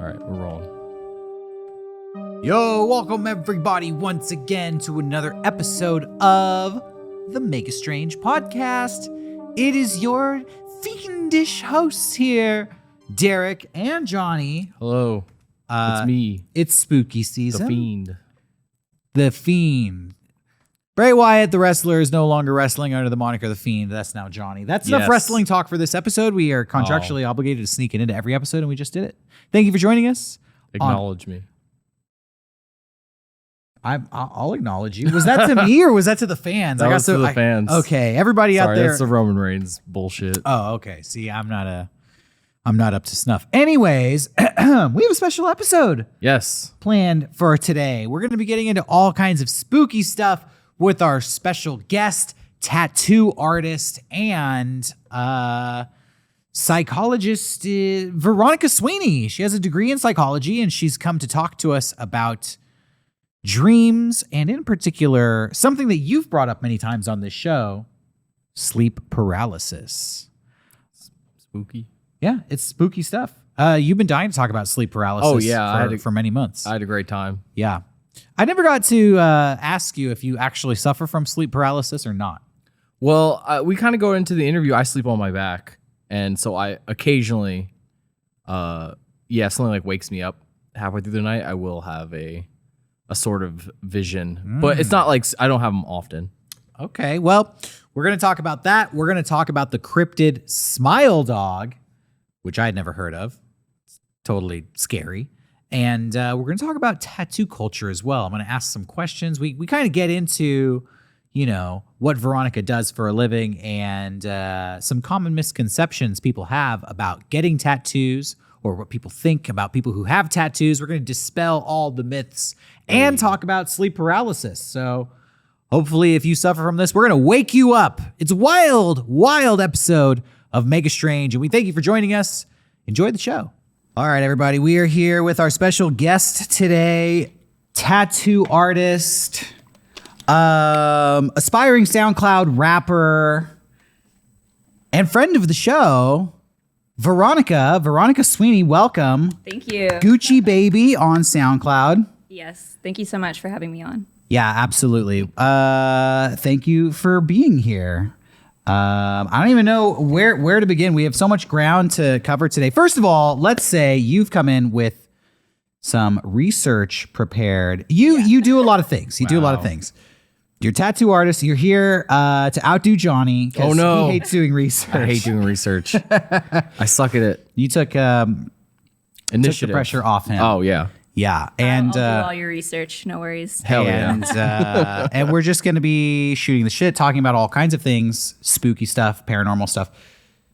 All right, we're rolling. Yo, welcome everybody once again to another episode of the Mega Strange Podcast. It is your fiendish hosts here, Derek and Johnny. Hello, it's me, It's spooky season. the Fiend. The Fiend. Bray Wyatt, the wrestler, is no longer wrestling under the moniker The Fiend. That's now Johnny. That's enough wrestling talk for this episode. We are contractually obligated to sneak it into every episode, and we just did it. Thank you for joining us. Acknowledge me. I'll acknowledge you. Was that to me or was that to the fans? That was to the fans. Okay, everybody out Sorry, there. that's the Roman Reigns bullshit. Oh, okay. See, I'm not up to snuff. Anyways, we have a special episode Yes. planned for today. We're going to be getting into all kinds of spooky stuff with our special guest, tattoo artist, and psychologist Veronika Sweeney. She has a degree in psychology, and she's come to talk to us about dreams, and in particular, something that you've brought up many times on this show, sleep paralysis. Spooky. Yeah, it's spooky stuff. You've been dying to talk about sleep paralysis for many months. I had a great time. Yeah. I never got to ask you if you actually suffer from sleep paralysis or not. Well, we kind of go into the interview. I sleep on my back, and so I occasionally, something like wakes me up halfway through the night. I will have a sort of vision, but it's not like I don't have them often. Okay, well, we're going to talk about that. We're going to talk about the cryptid smile dog, which I had never heard of. It's totally scary. And we're going to talk about tattoo culture as well. I'm going to ask some questions. We kind of get into, what Veronika does for a living and some common misconceptions people have about getting tattoos or what people think about people who have tattoos. We're going to dispel all the myths and talk about sleep paralysis. So hopefully if you suffer from this, we're going to wake you up. It's a wild, wild episode of Mega Strange. And we thank you for joining us. Enjoy the show. All right, everybody, we are here with our special guest today, tattoo artist, aspiring SoundCloud rapper, and friend of the show, Veronika Sweeney. Welcome. Thank you. Gucci Baby on SoundCloud. Yes, thank you so much for having me on. Yeah, absolutely. Thank you for being here. I don't even know where to begin. We have so much ground to cover today. First of all, let's say you've come in with some research prepared. You do a lot of things. You do a lot of things. You're a tattoo artist. You're here to outdo Johnny. Oh no, he hates doing research. I hate doing research. I suck at it. You took Initiative. Took the pressure off him. Oh yeah. Yeah, and I'll do all your research. No worries. Hell yeah. and we're just going to be shooting the shit, talking about all kinds of things, spooky stuff, paranormal stuff.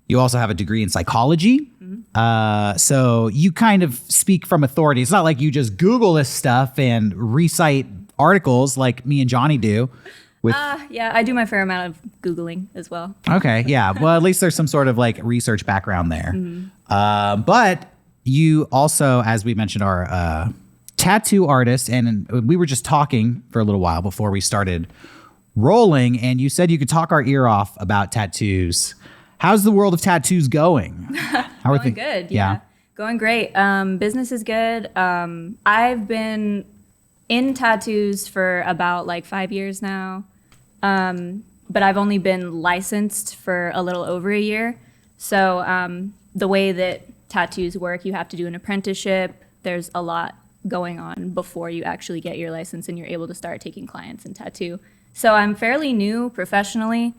You also have a degree in psychology. Mm-hmm. So you kind of speak from authority. It's not like you just Google this stuff and recite articles like me and Johnny do. Yeah, I do my fair amount of Googling as well. Okay, yeah. Well, at least there's some sort of like research background there. Mm-hmm. But you also, as we mentioned, are a tattoo artist, and we were just talking for a little while before we started rolling, and you said you could talk our ear off about tattoos. How's the world of tattoos going? How Going good, yeah. Going great. Business is good. I've been in tattoos for about like 5 years now, but I've only been licensed for a little over a year. So the way that tattoos work, you have to do an apprenticeship. There's a lot going on before you actually get your license and you're able to start taking clients in tattoo. So I'm fairly new professionally,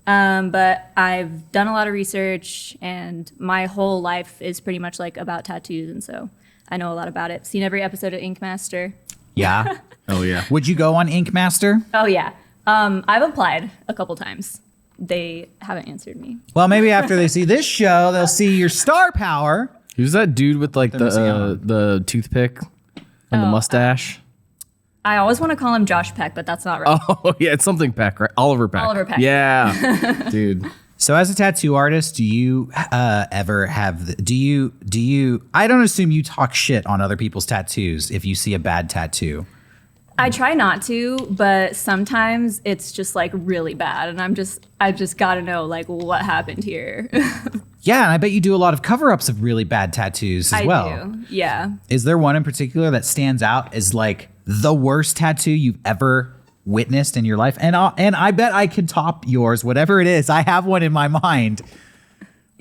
but I've done a lot of research and my whole life is pretty much like about tattoos, and so I know a lot about it. Seen every episode of Ink Master. Yeah. Oh yeah. Would you go on Ink Master? Oh yeah. I've applied a couple times. They haven't answered me. Well, maybe after they see this show, they'll see your star power. Who's that dude with like the toothpick and the mustache? I always want to call him Josh Peck, but that's not right. Oh yeah, it's something Peck, right? Oliver Peck. Oliver Peck. Yeah, dude. So as a tattoo artist, do you ever have, do you, I don't assume you talk shit on other people's tattoos if you see a bad tattoo. I try not to, but sometimes it's just like really bad, and I just got to know like what happened here. Yeah, and I bet you do a lot of cover-ups of really bad tattoos as well. I do. Yeah. Is there one in particular that stands out as like the worst tattoo you've ever witnessed in your life? And I bet I could top yours, whatever it is. I have one in my mind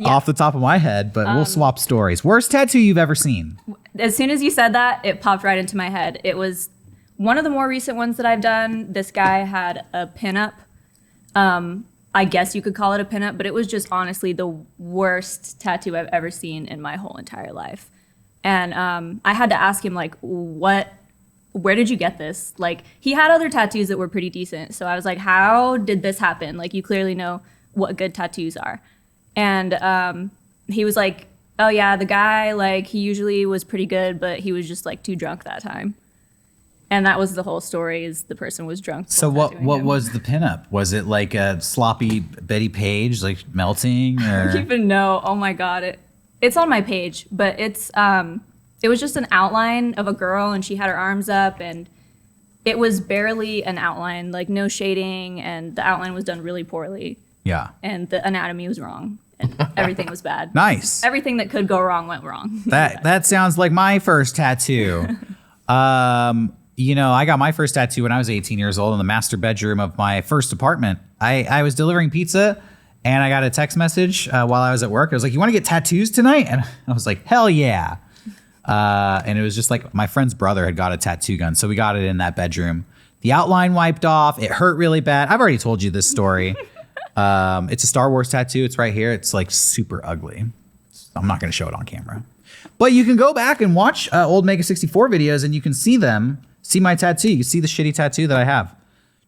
off the top of my head, but we'll swap stories. Worst tattoo you've ever seen? As soon as you said that, it popped right into my head. It was one of the more recent ones that I've done. This guy had a pinup. I guess you could call it a pinup, but it was just honestly the worst tattoo I've ever seen in my whole entire life. And I had to ask him, like, where did you get this? Like, he had other tattoos that were pretty decent. So I was like, how did this happen? Like, you clearly know what good tattoos are. And he was like, oh yeah, the guy, like, he usually was pretty good, but he was just like too drunk that time. And that was the whole story, is the person was drunk. So what was the pinup? Was it like a sloppy Betty Page, like melting? Or? I don't even know. Oh my God. It's on my page, but it was just an outline of a girl, and she had her arms up, and it was barely an outline, like no shading, and the outline was done really poorly. Yeah. And the anatomy was wrong, and everything was bad. Nice. Everything that could go wrong went wrong. That sounds like my first tattoo. You know, I got my first tattoo when I was 18 years old in the master bedroom of my first apartment. I was delivering pizza, and I got a text message while I was at work. I was like, you want to get tattoos tonight? And I was like, hell yeah. And it was just like my friend's brother had got a tattoo gun. So we got it in that bedroom. The outline wiped off. It hurt really bad. I've already told you this story. It's a Star Wars tattoo. It's right here. It's like super ugly. I'm not going to show it on camera. But you can go back and watch old Mega 64 videos, and you can see them. See my tattoo. You can see the shitty tattoo that I have.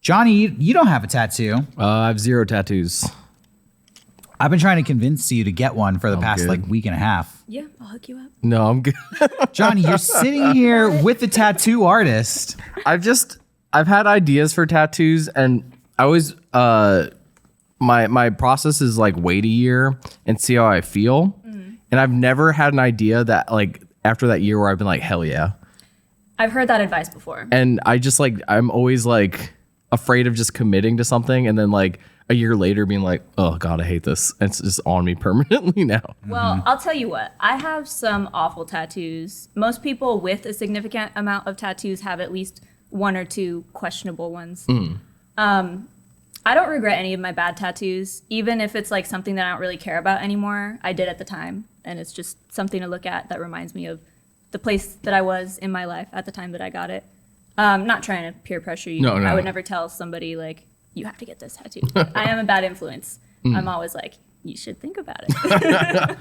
Johnny, you don't have a tattoo. I have 0 tattoos. I've been trying to convince you to get one for the past like week and a half. Yeah, I'll hook you up. No, I'm good. Johnny, you're sitting here with the tattoo artist. I've had ideas for tattoos, and I always my process is like wait a year and see how I feel. And I've never had an idea that like after that year where I've been like, hell yeah. I've heard that advice before. And I just like, I'm always like afraid of just committing to something and then like a year later being like, oh God, I hate this. And it's just on me permanently now. Well, I'll tell you what, I have some awful tattoos. Most people with a significant amount of tattoos have at least 1 or 2 questionable ones. I don't regret any of my bad tattoos, even if it's like something that I don't really care about anymore. I did at the time, and it's just something to look at that reminds me of the place that I was in my life at the time that I got it. Not trying to peer pressure you. No. I would never tell somebody like, you have to get this tattoo. I am a bad influence. I'm always like, you should think about it.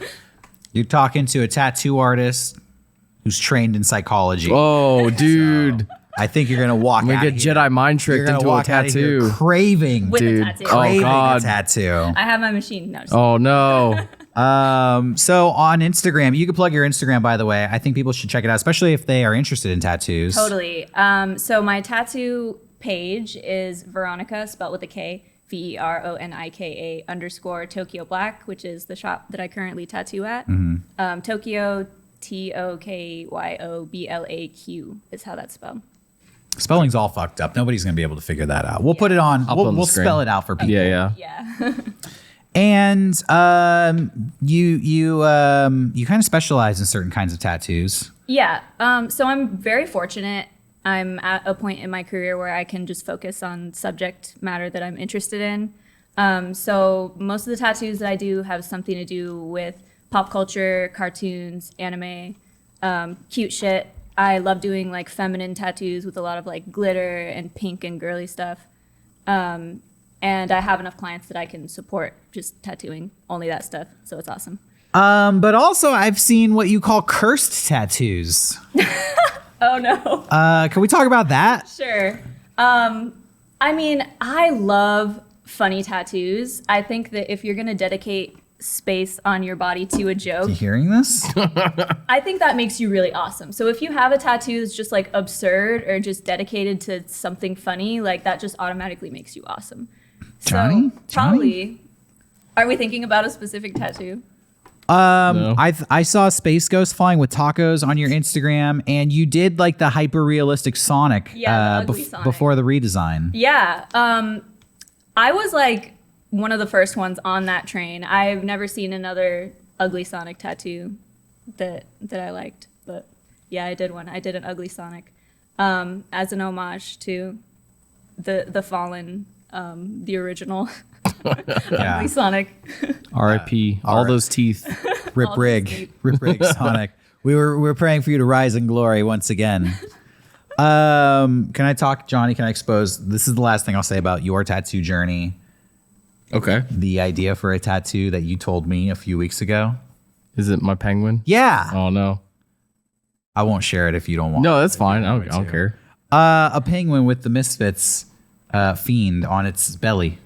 You're talking to a tattoo artist who's trained in psychology. Oh, dude. So I think you're gonna walk. I'm gonna out get here. Jedi mind tricked into a tattoo. Craving, With dude. a tattoo. Craving Oh God. a tattoo. I have my machine. No, just Oh no. So on Instagram, you can plug your Instagram, by the way. I think people should check it out, especially if they are interested in tattoos. Totally. So my tattoo page is Veronika, spelled with a K, Veronika _ Tokyo Black, which is the shop that I currently tattoo at. Tokyo, TOKYOBLAQ is how that's spelled. Spelling's all fucked up. Nobody's gonna be able to figure that out. We'll put it on. I'll put it on the We'll screen. spell it out for people. Yeah. Yeah. And you kind of specialize in certain kinds of tattoos. Yeah. So I'm very fortunate. I'm at a point in my career where I can just focus on subject matter that I'm interested in. So most of the tattoos that I do have something to do with pop culture, cartoons, anime, cute shit. I love doing like feminine tattoos with a lot of like glitter and pink and girly stuff. And I have enough clients that I can support just tattooing only that stuff. So it's awesome. But also I've seen what you call cursed tattoos. Oh no. Can we talk about that? Sure. I mean, I love funny tattoos. I think that if you're going to dedicate space on your body to a joke, You hearing this? I think that makes you really awesome. So if you have a tattoo that's just like absurd or just dedicated to something funny, like that just automatically makes you awesome. Johnny? So probably, are we thinking about a specific tattoo? No. I saw Space Ghost flying with tacos on your Instagram, and you did like the hyper realistic Sonic, The ugly Sonic. before the redesign. Yeah. I was like one of the first ones on that train. I've never seen another ugly Sonic tattoo that I liked, but yeah, I did one. I did an ugly Sonic as an homage to the fallen, the original ugly Sonic. R.I.P. All those teeth. Rip All rig, this rip rig, Sonic. We were praying for you to rise in glory once again. Can I talk, Johnny? Can I expose? This is the last thing I'll say about your tattoo journey. Okay. The idea for a tattoo that you told me a few weeks ago. Is it my penguin? Yeah. Oh no. I won't share it if you don't want. No, that's fine. I don't care. A penguin with the Misfits fiend on its belly.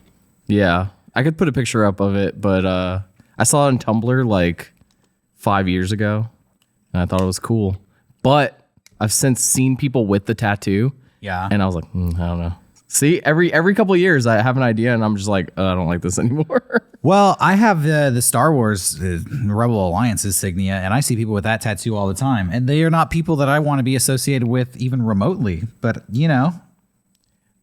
Yeah, I could put a picture up of it, but I saw it on Tumblr like 5 years ago, and I thought it was cool. But I've since seen people with the tattoo. Yeah. And I was like, I don't know. See, every couple of years I have an idea, and I'm just like, I don't like this anymore. Well, I have the Star Wars Rebel Alliance insignia, and I see people with that tattoo all the time, and they are not people that I want to be associated with even remotely. But you know,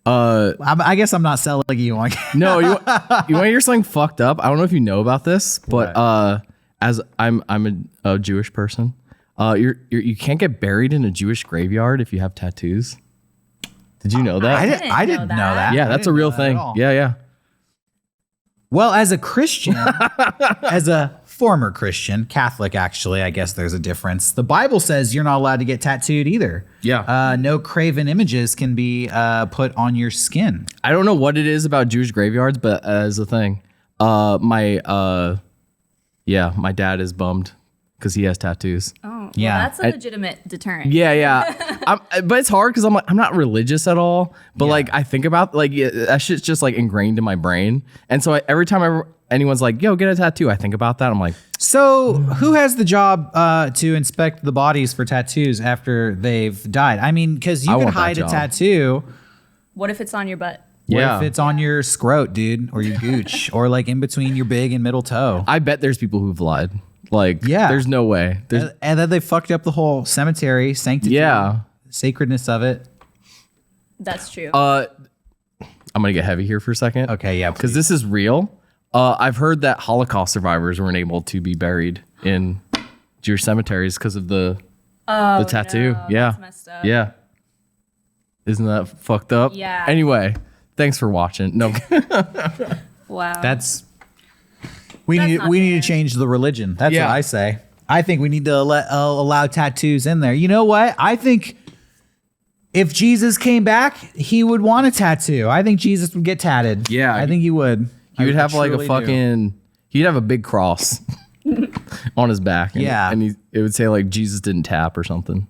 I guess I'm not selling you on. No, you want to hear something fucked up? I don't know if you know about this, but as I'm a Jewish person, you can't get buried in a Jewish graveyard if you have tattoos. Did you know that? I didn't know that. Yeah, that's a real thing. Yeah. Well, as a Christian, as a former Christian, Catholic, actually, I guess there's a difference. The Bible says you're not allowed to get tattooed either. Yeah. No graven images can be put on your skin. I don't know what it is about Jewish graveyards, but as a thing, my dad is bummed because he has tattoos. Oh, well, Yeah. that's a legitimate deterrent. Yeah. But it's hard because I'm not religious at all. But like I think about that shit's just like ingrained in my brain. And so every time anyone's like, "Yo, get a tattoo," I think about that. I'm like, So, who has the job to inspect the bodies for tattoos after they've died? I mean, because you I can want that hide a job. tattoo. What if it's on your butt? What yeah. if it's on your scrot, dude, or your gooch, or like in between your big and middle toe? I bet there's people who've lied. Like, Yeah. there's no way. There's And then they fucked up the whole cemetery sanctity, sacredness of it. That's true. I'm gonna get heavy here for a second. Okay, yeah, Because this is real. I've heard that Holocaust survivors weren't able to be buried in Jewish cemeteries because of the tattoo. no, Yeah. that's messed up. Yeah. Isn't that fucked up? Yeah. Anyway, thanks for watching. No. Wow. We That's need not we need fair. to change the religion. That's Yeah. what I say. I think we need to allow tattoos in there. You know what? I think if Jesus came back, he would want a tattoo. I think Jesus would get tatted. Yeah. I think he would. He would I have like a truly do. fucking. He'd have a big cross on his back. And, Yeah. and it would say like Jesus didn't tap or something.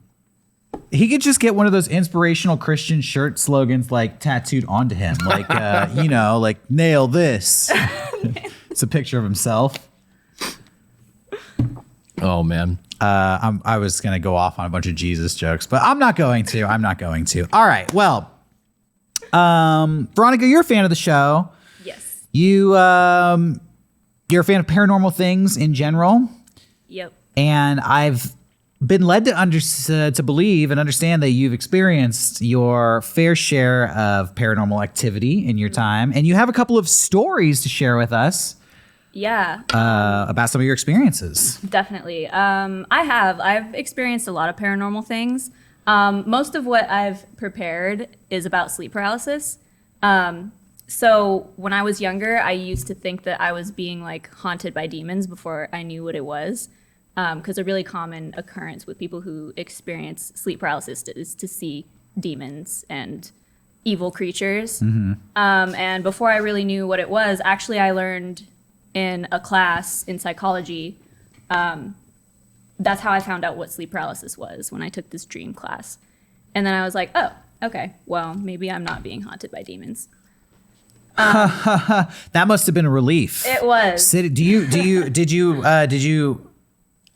He could just get one of those inspirational Christian shirt slogans like tattooed onto him, like like nail this. It's a picture of himself. Oh man. I was gonna go off on a bunch of Jesus jokes, but I'm not going to. All right. Well, Veronika, you're a fan of the show. yes. You're a fan of paranormal things in general, Yep. and I've been led to believe and understand that you've experienced your fair share of paranormal activity in your time, and you have a couple of stories to share with us Yeah. about some of your experiences. Definitely. I've experienced a lot of paranormal things. Most of what I've prepared is about sleep paralysis. So when I was younger, I used to think that I was being like haunted by demons before I knew what it was. Because a really common occurrence with people who experience sleep paralysis is to see demons and evil creatures. And before I really knew what it was, actually I learned in a class in psychology. That's how I found out what sleep paralysis was, when I took this dream class. And then I was like, oh, okay, well, maybe I'm not being haunted by demons. That must have been a relief. It was. Did you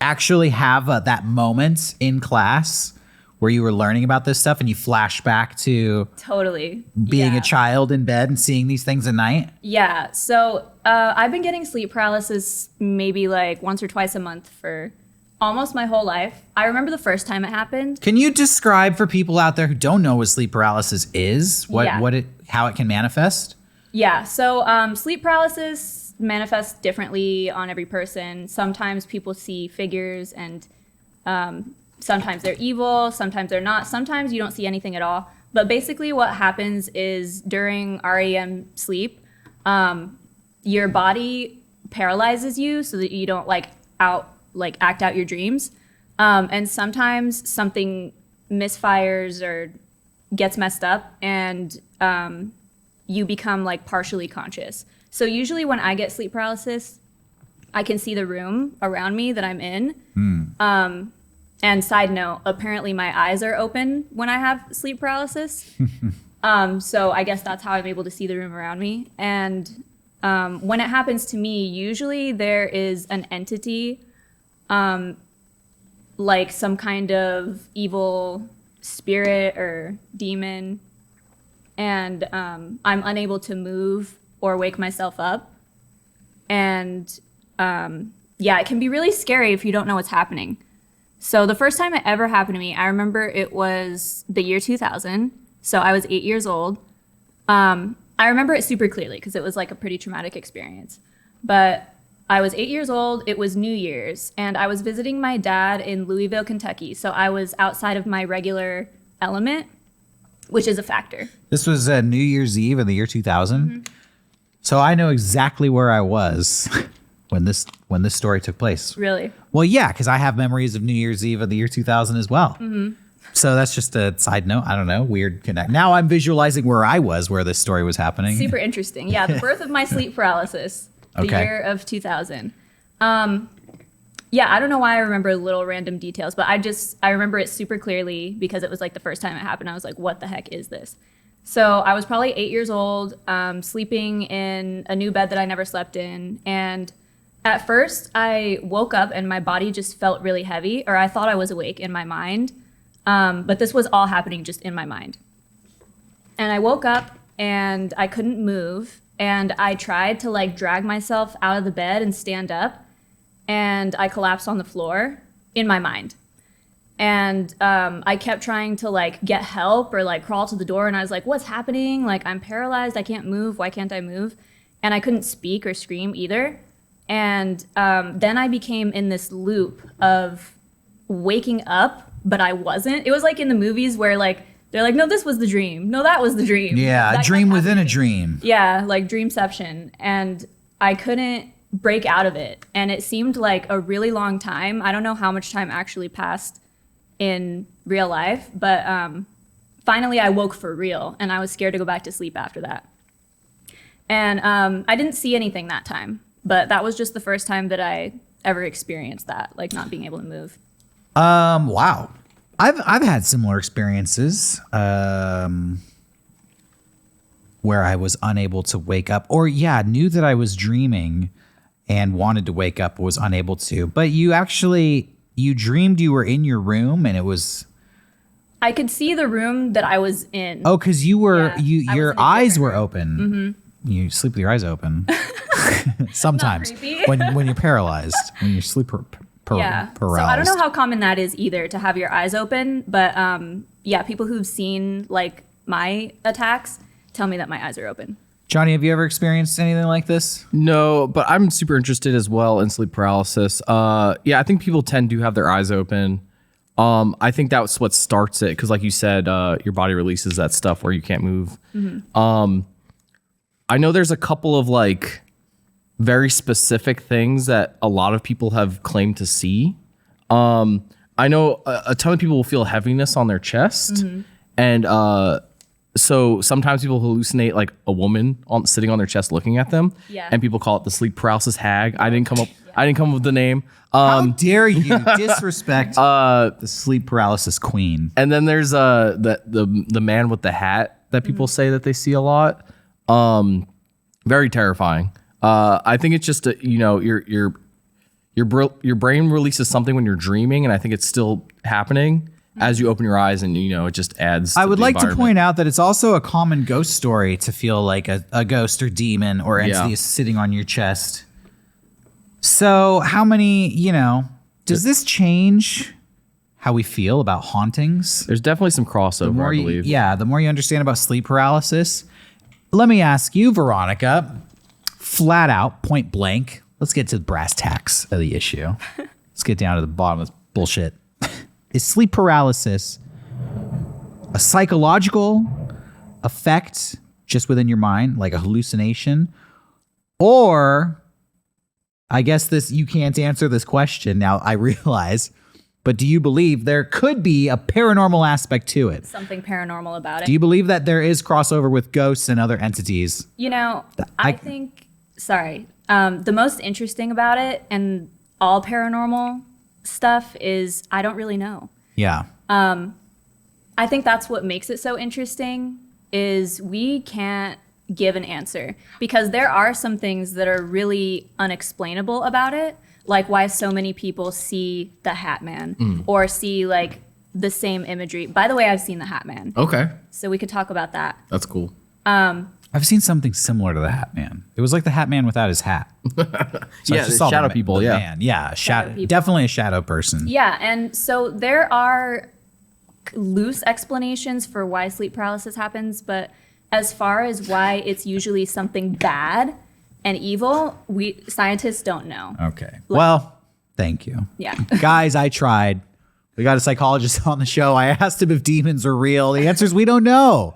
actually have that moment in class where you were learning about this stuff and you flash back to Totally. being Yeah. a child in bed and seeing these things at night? Yeah. So I've been getting sleep paralysis maybe like once or twice a month for almost my whole life. I remember the first time it happened. Can you describe for people out there who don't know what sleep paralysis is, Yeah. how it can manifest? Yeah. So sleep paralysis manifests differently on every person. Sometimes people see figures and sometimes they're evil, sometimes they're not, sometimes you don't see anything at all. But basically what happens is during REM sleep, your body paralyzes you so that you don't act out your dreams. And sometimes something misfires or gets messed up and you become like partially conscious. So usually when I get sleep paralysis, I can see the room around me that I'm in. And side note, apparently my eyes are open when I have sleep paralysis. So I guess that's how I'm able to see the room around me. And when it happens to me, usually there is an entity, like some kind of evil spirit or demon, and I'm unable to move or wake myself up. And yeah, it can be really scary if you don't know what's happening. So the first time it ever happened to me, I remember it was the year 2000. So I was 8 years old. I remember it super clearly because it was like a pretty traumatic experience. But I was 8 years old. It was New Year's, and I was visiting my dad in Louisville, Kentucky. So I was outside of my regular element, which is a factor. This was New Year's Eve in the year 2000. Mm-hmm. So I know exactly where I was when this story took place. Really? Well, yeah, because I have memories of New Year's Eve of the year 2000 as well. Mm-hmm. So that's just a side note. I don't know. Weird connect. Now I'm visualizing where I was, where this story was happening. Super interesting. Yeah, the birth of my sleep paralysis, the Okay. year of 2000. Yeah, I don't know why I remember little random details, but I remember it super clearly because it was like the first time it happened. I was like, what the heck is this? So I was probably 8 years old, sleeping in a new bed that I never slept in. And at first I woke up and my body just felt really heavy, or I thought I was awake in my mind. But this was all happening just in my mind. And I woke up and I couldn't move. And I tried to like drag myself out of the bed and stand up. And I collapsed on the floor in my mind. And I kept trying to like get help or like crawl to the door. And I was like, what's happening? Like, I'm paralyzed. I can't move. Why can't I move? And I couldn't speak or scream either. And then I became in this loop of waking up, but I wasn't. It was like in the movies where like, they're like, no, this was the dream. No, that was the dream. Yeah, That a dream kept within a happening. dream. Yeah, like dreamception. And I couldn't break out of it. And it seemed like a really long time. I don't know how much time actually passed in real life, but finally I woke for real, and I was scared to go back to sleep after that. And I didn't see anything that time, but that was just the first time that I ever experienced that, like not being able to move. Wow. I've had similar experiences where I was unable to wake up, or knew that I was dreaming and wanted to wake up, but was unable to. But you dreamed you were in your room, and it was I could see the room that I was in. because you were Yeah, I your was in a eyes different were room. open. You sleep with your eyes open. Sometimes creepy. when you're paralyzed, when you're sleep Yeah. paralyzed. So I don't know how common that is either, to have your eyes open, but yeah, people who've seen like my attacks tell me that my eyes are open. Johnny, have you ever experienced anything like this? No, but I'm super interested as well in sleep paralysis. Yeah, I think people tend to have their eyes open. I think that's what starts it, because like you said, your body releases that stuff where you can't move. I know there's a couple of like very specific things that a lot of people have claimed to see. I know a ton of people will feel heaviness on their chest, and so sometimes people hallucinate like a woman sitting on their chest looking at them. Yeah. And people call it the sleep paralysis hag. I didn't come up with the name. How dare you disrespect the sleep paralysis queen? And then there's the man with the hat that people say that they see a lot. Very terrifying. I think it's just your brain releases something when you're dreaming, and I think it's still happening. as you open your eyes, and it just adds. I would like to point out that it's also a common ghost story to feel like a ghost or demon or entity is sitting on your chest. So how many, does this change how we feel about hauntings? There's definitely some crossover, I believe. The more you understand about sleep paralysis. Let me ask you, Veronika, flat out, point blank. Let's get to the brass tacks of the issue. Let's get down to the bottom of this bullshit. Is sleep paralysis a psychological effect just within your mind, like a hallucination? Or, I guess you can't answer this question now, I realize, but do you believe there could be a paranormal aspect to it? Something paranormal about it. Do you believe that there is crossover with ghosts and other entities? I think, the most interesting about it and all paranormal stuff is I don't really know. Yeah. I think that's what makes it so interesting is we can't give an answer because there are some things that are really unexplainable about it, like why so many people see the Hat Man or see like the same imagery. By the way, I've seen the Hat Man. Okay. So we could talk about that. That's cool. I've seen something similar to the Hat Man. It was like the Hat Man without his hat. So Yeah, the shadow people, yeah. Man. Yeah, Shadow people. definitely a shadow person. Yeah, and so there are loose explanations for why sleep paralysis happens, but as far as why it's usually something bad and evil, scientists don't know. Okay. Well, thank you. Yeah. Guys, I tried. We got a psychologist on the show. I asked him if demons are real. The answer is we don't know.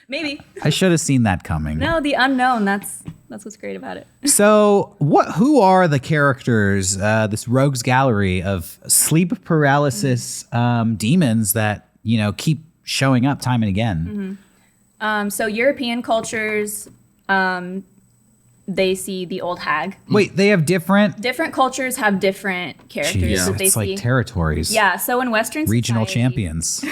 Maybe. I should have seen that coming. No, the unknown, that's what's great about it. So, who are the characters, this rogues gallery of sleep paralysis demons that, keep showing up time and again? So European cultures, they see the old hag. Wait, they have different Cultures have different characters that they it's see. like territories. Yeah, so in Western Regional society, champions.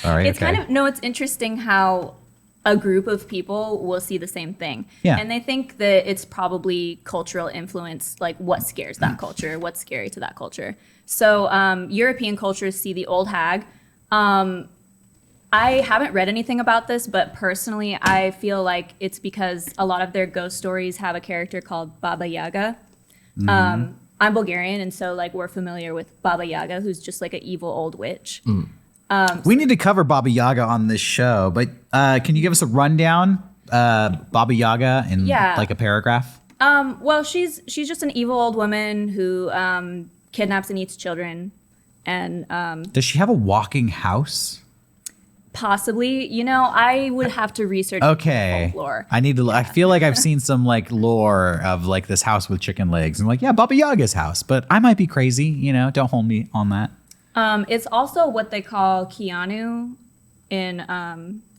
All right. It's it's interesting how a group of people will see the same thing. Yeah. And they think that it's probably cultural influence, like what scares that culture, what's scary to that culture. So European cultures see the old hag. I haven't read anything about this, but personally, I feel like it's because a lot of their ghost stories have a character called Baba Yaga. I'm Bulgarian, and so like we're familiar with Baba Yaga, who's just like an evil old witch. We need to cover Baba Yaga on this show, but can you give us a rundown, Baba Yaga, in like a paragraph? Well, she's just an evil old woman who kidnaps and eats children, and Does she have a walking house? possibly, I would have to research Okay. folklore. I need to. I feel like I've seen some like lore of like this house with chicken legs, and like Baba Yaga's house, but I might be crazy. Don't hold me on that. It's also what they call Keanu in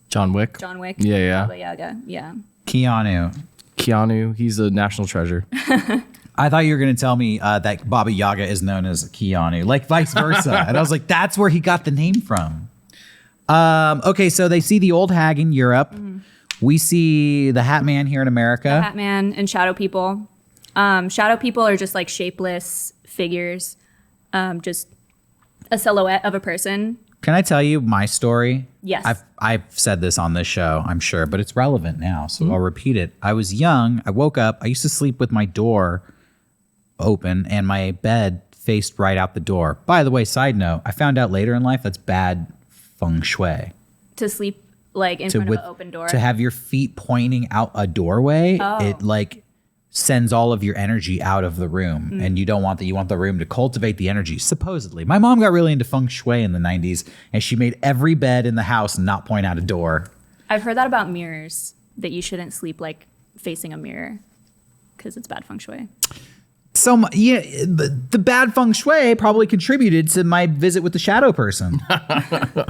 John Wick. John Wick. Yeah. Baba Yaga. Yeah. Keanu, he's a national treasure. I thought you were going to tell me that Baba Yaga is known as Keanu, like vice versa. And I was like, that's where he got the name from. Okay, so they see the old hag in Europe. We see the Hat Man here in America. The Hat Man and shadow people. Shadow people are just like shapeless figures, just a silhouette of a person. Can I tell you my story? Yes. I've said this on this show, I'm sure, but it's relevant now, so I'll repeat it. I was young. I woke up. I used to sleep with my door open and my bed faced right out the door. By the way, side note, I found out later in life that's bad feng shui. To sleep like in front of an open door. To have your feet pointing out a doorway, it like sends all of your energy out of the room, and you don't want that. You want the room to cultivate the energy. Supposedly, my mom got really into feng shui in the 90s, and she made every bed in the house not point out a door. I've heard that about mirrors, that you shouldn't sleep like facing a mirror because it's bad feng shui. So the bad feng shui probably contributed to my visit with the shadow person.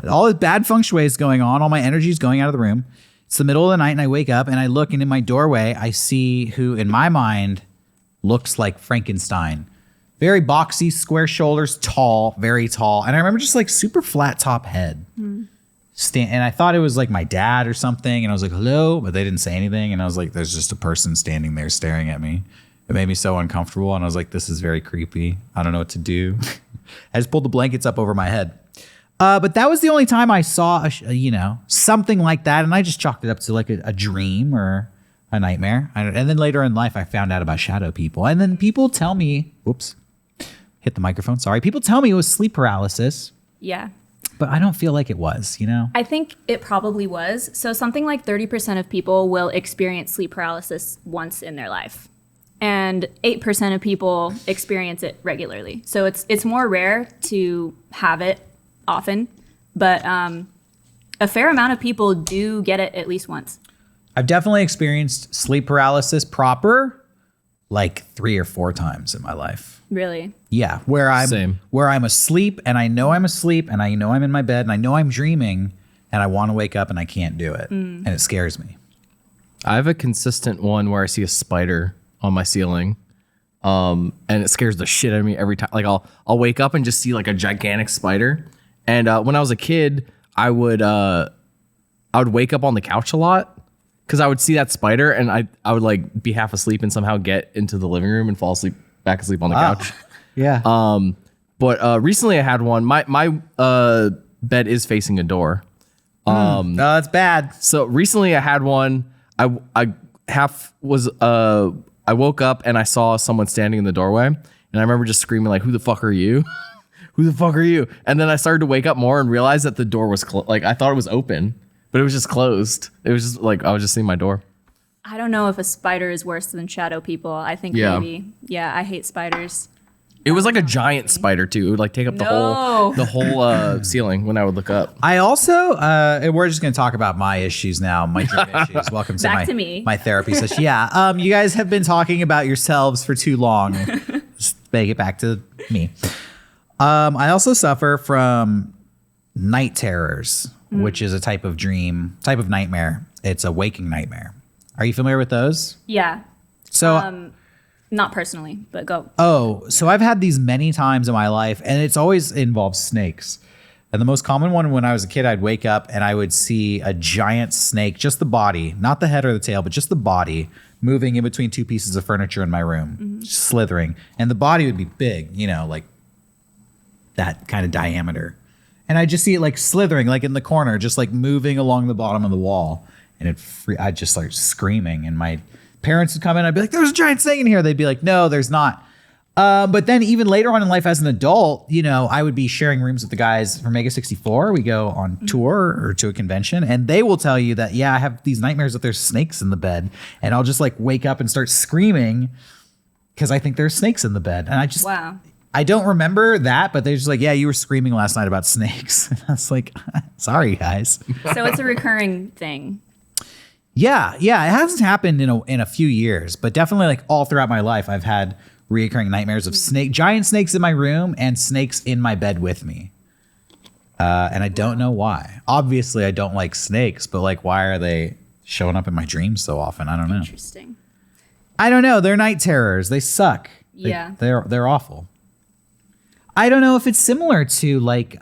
All this bad feng shui is going on. All my energy is going out of the room. It's the middle of the night and I wake up and I look, and in my doorway, I see who in my mind looks like Frankenstein. Very boxy, square shoulders, tall, very tall. And I remember just like super flat top head. And I thought it was like my dad or something. And I was like, hello, but they didn't say anything. And I was like, there's just a person standing there staring at me. It made me so uncomfortable. And I was like, this is very creepy. I don't know what to do. I just pulled the blankets up over my head. But that was the only time I saw, something like that. And I just chalked it up to like a dream or a nightmare. And then later in life, I found out about shadow people. And then people tell me, whoops, hit the microphone. Sorry. People tell me it was sleep paralysis, Yeah. but I don't feel like it was, I think it probably was. So something like 30% of people will experience sleep paralysis once in their life. And 8% of people experience it regularly. So it's more rare to have it often, but a fair amount of people do get it at least once. I've definitely experienced sleep paralysis proper like 3 or 4 times in my life. Really? Yeah, where I'm asleep and I know I'm asleep and I know I'm in my bed and I know I'm dreaming and I want to wake up and I can't do it. And it scares me. I have a consistent one where I see a spider on my ceiling. And it scares the shit out of me every time. Like I'll wake up and just see like a gigantic spider. And when I was a kid, I would wake up on the couch a lot because I would see that spider and I would like be half asleep and somehow get into the living room and fall back asleep on the couch. Yeah. But recently I had one. My bed is facing a door. No, that's bad. So recently I had one. I woke up and I saw someone standing in the doorway, and I remember just screaming like, "Who the fuck are you? Who the fuck are you?" And then I started to wake up more and realized that the door was like I thought it was open, but it was just closed. It was just like I was just seeing my door. I don't know if a spider is worse than shadow the I think maybe. Yeah, I hate spiders. It was like a giant spider too. It would like take up the whole ceiling when I would look up. I also, and we're just going to talk about my issues now, my dream issues. Welcome to Back to me. my therapy session. Yeah, you guys have been talking about yourselves for too long. Just make it back to me. I also suffer from night terrors, which is a type of nightmare. It's a waking nightmare. Are you familiar with those? Yeah. So. Not personally, but go. Oh, so I've had these many times in my life, and it's always involved snakes. And the most common one when I was a kid, I'd wake up and I would see a giant snake, just the body, not the head or the tail, but just the body moving in between 2 pieces of furniture in my room, slithering. And the body would be big, like that kind of diameter. And I just see it like slithering, like in the corner, just like moving along the bottom of the wall. And I'd just start screaming, and my parents would come in. I'd be like, "There's a giant snake in here." They'd be like, "No, there's not." But then even later on in life as an adult, I would be sharing rooms with the guys from Mega 64. We go on tour or to a convention, and they will tell you that, yeah, I have these nightmares that there's snakes in the bed. And I'll just like wake up and start screaming because I think there's snakes in the bed. And Wow. I don't remember that, but they're just like, "Yeah, you were screaming last night about snakes." And I was like, "Sorry, guys." So it's a recurring thing. Yeah, it hasn't happened in a few years, but definitely like all throughout my life, I've had reoccurring nightmares of giant snakes in my room and snakes in my bed with me. And I don't know why. Obviously, I don't like snakes, but like, why are they showing up in my dreams so often? I don't know. Interesting. I don't know. They're night terrors. They suck. Yeah. They're awful. I don't know if it's similar to like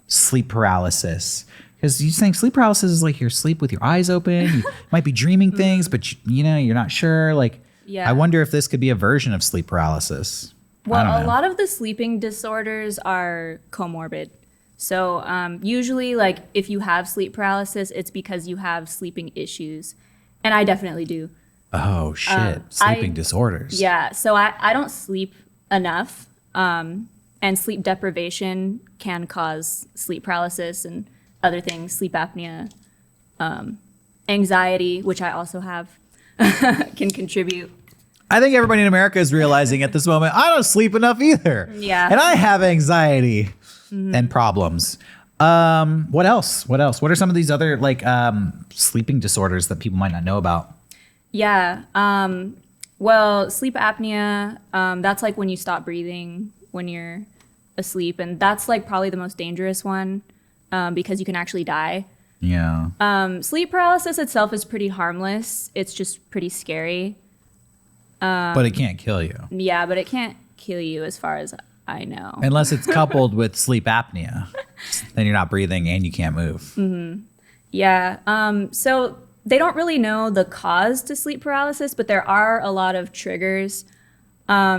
sleep paralysis. Because you think sleep paralysis is like you're asleep with your eyes open. You might be dreaming things, but you're not sure. Like, Yeah. I wonder if this could be a version of sleep paralysis. Well, a lot of the sleeping disorders are comorbid. So usually, like if you have sleep paralysis, it's because you have sleeping issues, and I definitely do. Oh shit! Sleeping disorders. Yeah. So I don't sleep enough, and sleep deprivation can cause sleep paralysis and other things, sleep apnea, anxiety, which I also have, can contribute. I think everybody in America is realizing at this moment, I don't sleep enough either. Yeah. And I have anxiety and problems. What else? What are some of these other like sleeping disorders that people might not know about? Yeah. Well, sleep apnea, that's like when you stop breathing when you're asleep. And that's like probably the most dangerous one because you can actually die. Yeah. Sleep paralysis itself is pretty harmless. It's just pretty scary. But it can't kill you. Yeah, but it can't kill you as far as I know. Unless it's coupled with sleep apnea. Then you're not breathing and you can't move. Yeah. So they don't really know the cause to sleep paralysis, but there are a lot of triggers.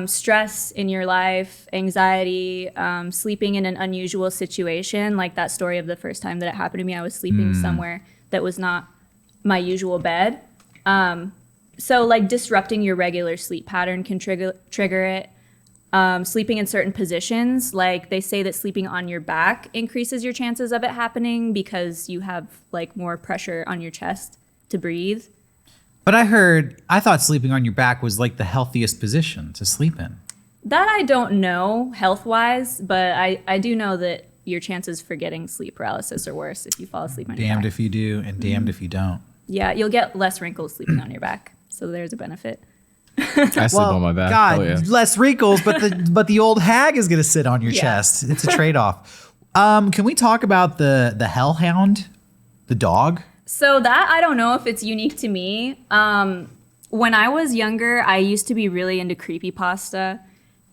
stress in your life, anxiety, sleeping in an unusual situation, like that story of the first time that it happened to me. I was sleeping somewhere that was not my usual bed. So like disrupting your regular sleep pattern can trigger it. Sleeping in certain positions, like they say that sleeping on your back increases your chances of it happening because you have like more pressure on your chest to breathe. But I thought sleeping on your back was like the healthiest position to sleep in. That I don't know health-wise, but I do know that your chances for getting sleep paralysis are worse if you fall asleep on your back. Damned if you do and damned if you don't. Yeah, you'll get less wrinkles sleeping on your back. So there's a benefit. I sleep on my back. God, Oh, yeah. less wrinkles, but the old hag is gonna sit on your chest. It's a trade-off. Can we talk about the hellhound, the dog? So that I don't know if it's unique to me. When I was younger, I used to be really into creepypasta,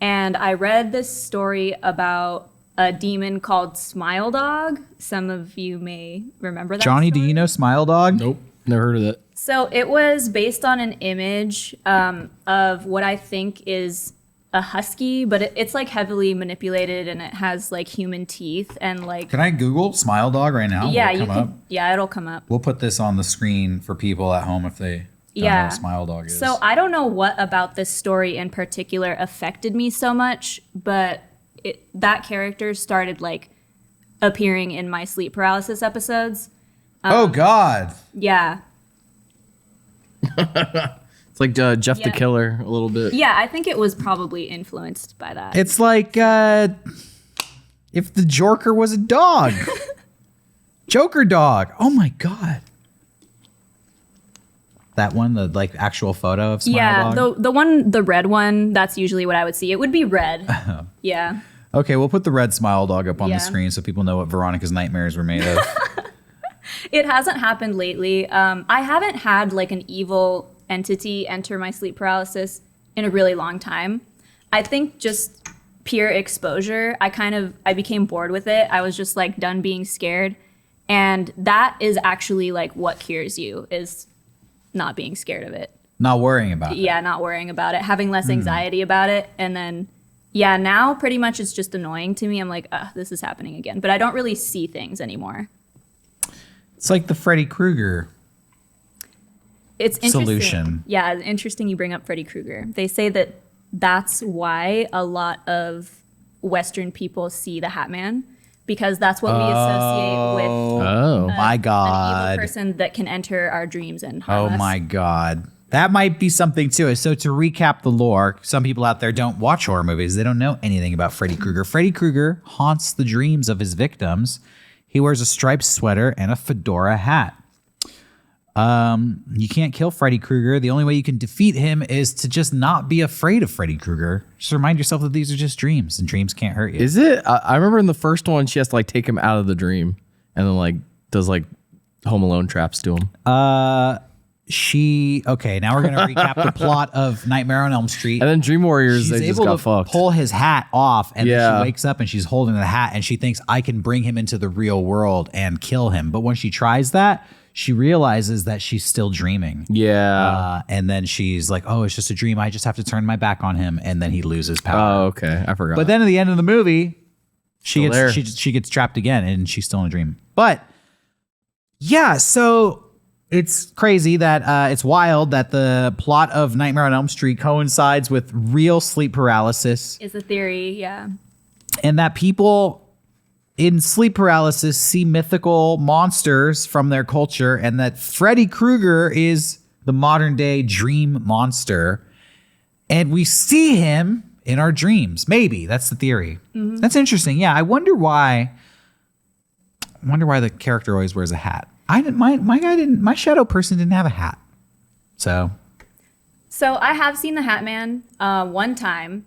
and I read this story about a demon called Smile Dog. Some of you may remember that. Johnny, story. do you know Smile Dog? Nope. Never heard of that. So it was based on an image of what I think is a husky, but it's like heavily manipulated and it has like human teeth and like. Can I Google Smile Dog right now? Yeah, Will it you come can. up? Yeah, it'll come up. We'll put this on the screen for people at home if they don't know what Smile Dog is. So I don't know what about this story in particular affected me so much, but that character started like appearing in my sleep paralysis episodes. Oh God. Yeah. It's like Jeff the Yeah. Killer a little bit. Yeah, I think it was probably influenced by that. It's like if the Joker was a dog. Joker dog. Oh my God. That one, the like actual photo of Smile Dog? the red one, that's usually what I would see. It would be red. Yeah. Okay, we'll put the red Smile Dog up on Yeah. the screen so people know what Veronica's nightmares were made of. It hasn't happened lately. I haven't had like an evil entity enter my sleep paralysis in a really long time. I think just pure exposure, I became bored with it. I was just like done being scared. And that is actually like what cures you, is not being scared of it. Not worrying about it. Yeah, not worrying about it, having less anxiety about it. And then, yeah, now pretty much it's just annoying to me. I'm like, this is happening again. But I don't really see things anymore. It's like the Freddy Krueger. It's interesting. Solution. Yeah, it's interesting you bring up Freddy Krueger. They say that that's why a lot of Western people see the Hat Man, because that's what we associate with Oh. My an God. evil person that can enter our dreams and harm Oh us. my God. That might be something too. So to recap the lore, some people out there don't watch horror movies. They don't know anything about Freddy Krueger. Freddy Krueger haunts the dreams of his victims. He wears a striped sweater and a fedora hat. You can't kill Freddy Krueger. The only way you can defeat him is to just not be afraid of Freddy Krueger. Just remind yourself that these are just dreams and dreams can't hurt you. Is it? I remember in the first one, she has to like take him out of the dream and then like does like Home Alone traps to him. Okay, now we're going to recap the plot of Nightmare on Elm Street. And then Dream Warriors, She's they just able got to fucked. pull his hat off, and then Yeah. she wakes up and she's holding the hat, and she thinks, I can bring him into the real world and kill him. But when she tries that, she realizes that she's still dreaming. Yeah. And then she's like, oh, it's just a dream. I just have to turn my back on him. And then he loses power. Oh, okay. I forgot. But then at the end of the movie, Still there. she gets trapped again, and she's still in a dream. But yeah, so it's crazy that it's wild that the plot of Nightmare on Elm Street coincides with real sleep paralysis, Is a theory, yeah. and that people in sleep paralysis see mythical monsters from their culture, and that Freddy Krueger is the modern day dream monster, and we see him in our dreams. Maybe that's the theory. That's interesting. Yeah, I wonder why the character always wears a hat. My shadow person didn't have a hat. So So I have seen the Hat Man one time.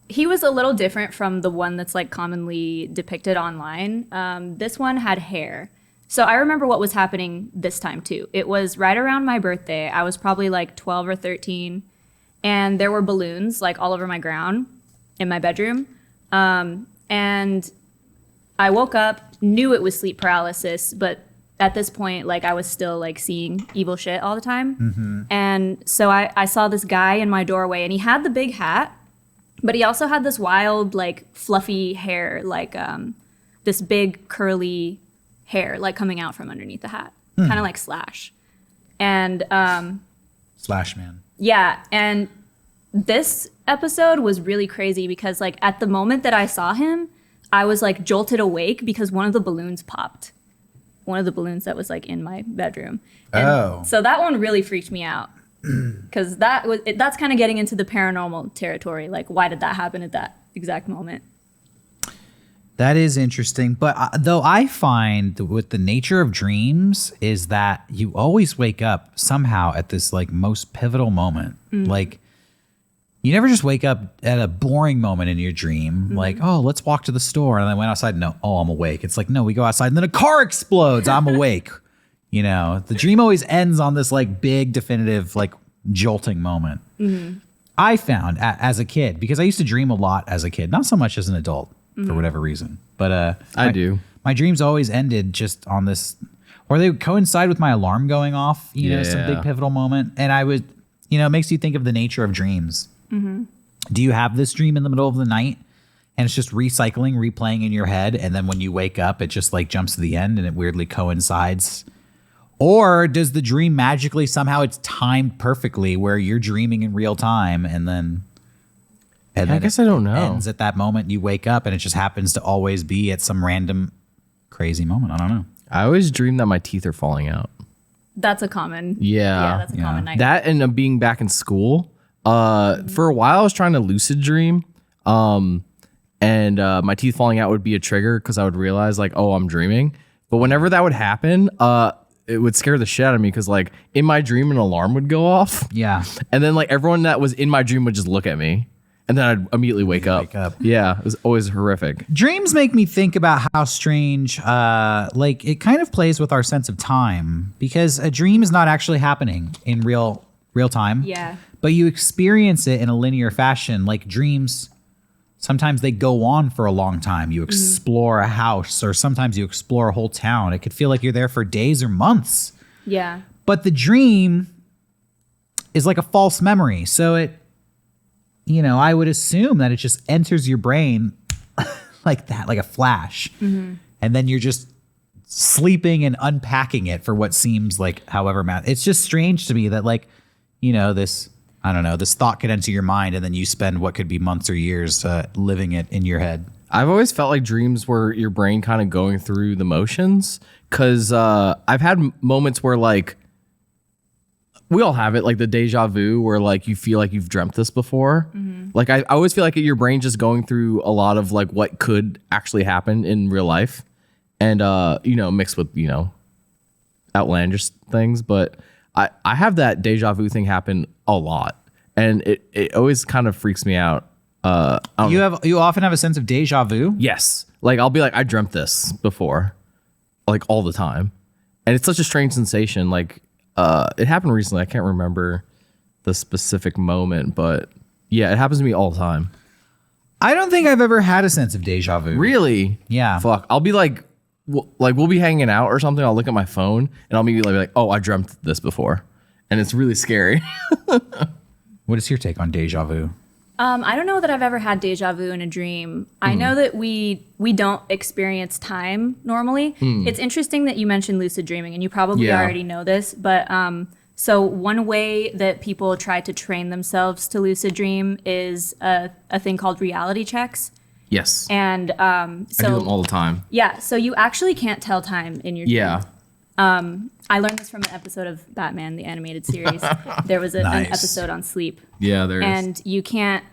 He was a little different from the one that's like commonly depicted online. This one had hair. So I remember what was happening this time too. It was right around my birthday. I was probably like 12 or 13, and there were balloons like all over my ground in my bedroom. And I woke up, knew it was sleep paralysis, but at this point, like I was still like seeing evil shit all the time. And so I saw this guy in my doorway, and he had the big hat, but he also had this wild, like fluffy hair, like this big curly hair, like coming out from underneath the hat, kind of like Slash. And Slash Man. yeah, and this episode was really crazy because like at the moment that I saw him, I was like jolted awake because one of the balloons popped. One of the balloons that was like in my bedroom. And so that one really freaked me out because that's kind of getting into the paranormal territory. Like, why did that happen at that exact moment? That is interesting. But though I find with the nature of dreams is that you always wake up somehow at this like most pivotal moment. Like, you never just wake up at a boring moment in your dream, like, oh, let's walk to the store. And I went outside. No, oh, I'm awake. It's like, no, we go outside and then a car explodes. I'm awake. You know, the dream always ends on this like big, definitive, like jolting moment. I found as a kid, because I used to dream a lot as a kid, not so much as an adult for whatever reason. But I do. My dreams always ended just on this, or they would coincide with my alarm going off, you know, some big pivotal moment. And I would, you know, it makes you think of the nature of dreams. Do you have this dream in the middle of the night and it's just recycling, replaying in your head, and then when you wake up, it just like jumps to the end and it weirdly coincides? Or does the dream magically somehow it's timed perfectly where you're dreaming in real time and then I guess I don't know. Ends at that moment you wake up and it just happens to always be at some random crazy moment. I don't know. I always dream that my teeth are falling out. That's a common. Yeah. That's a common night. That and being back in school. For a while, I was trying to lucid dream, and my teeth falling out would be a trigger because I would realize like, oh, I'm dreaming. But whenever that would happen, it would scare the shit out of me because like in my dream, an alarm would go off. Yeah. And then like everyone that was in my dream would just look at me, and then I'd immediately wake up. Yeah, it was always horrific. Dreams make me think about how strange, like it kind of plays with our sense of time because a dream is not actually happening in real time. Yeah. But you experience it in a linear fashion. Like dreams, sometimes they go on for a long time. You explore a house, or sometimes you explore a whole town. It could feel like you're there for days or months. Yeah. But the dream is like a false memory. So it, you know, I would assume that it just enters your brain like that, like a flash. And then you're just sleeping and unpacking it for what seems like however it's just strange to me that like, you know, this, I don't know, this thought could enter your mind and then you spend what could be months or years living it in your head. I've always felt like dreams were your brain kind of going through the motions because I've had moments where like, we all have it, like the deja vu where like you feel like you've dreamt this before. Like I always feel like your brain just going through a lot of like what could actually happen in real life and, you know, mixed with, you know, outlandish things. But I have that deja vu thing happen a lot, and it always kind of freaks me out. You often have a sense of deja vu? Yes. Like I'll be like, I dreamt this before, like all the time. And it's such a strange sensation. Like it happened recently. I can't remember the specific moment, but yeah, it happens to me all the time. I don't think I've ever had a sense of deja vu. Really? Yeah. Fuck. I'll be like we'll be hanging out or something. I'll look at my phone and I'll immediately be like, oh, I dreamt this before. And it's really scary. What is your take on deja vu? I don't know that I've ever had deja vu in a dream. I know that we don't experience time normally. It's interesting that you mentioned lucid dreaming, and you probably already know this, but so one way that people try to train themselves to lucid dream is a thing called reality checks. Yes. And so I do them all the time. Yeah, so you actually can't tell time in your dream. Yeah. I learned this from an episode of Batman, the animated series. There was an episode on sleep. Yeah, there is. And you can't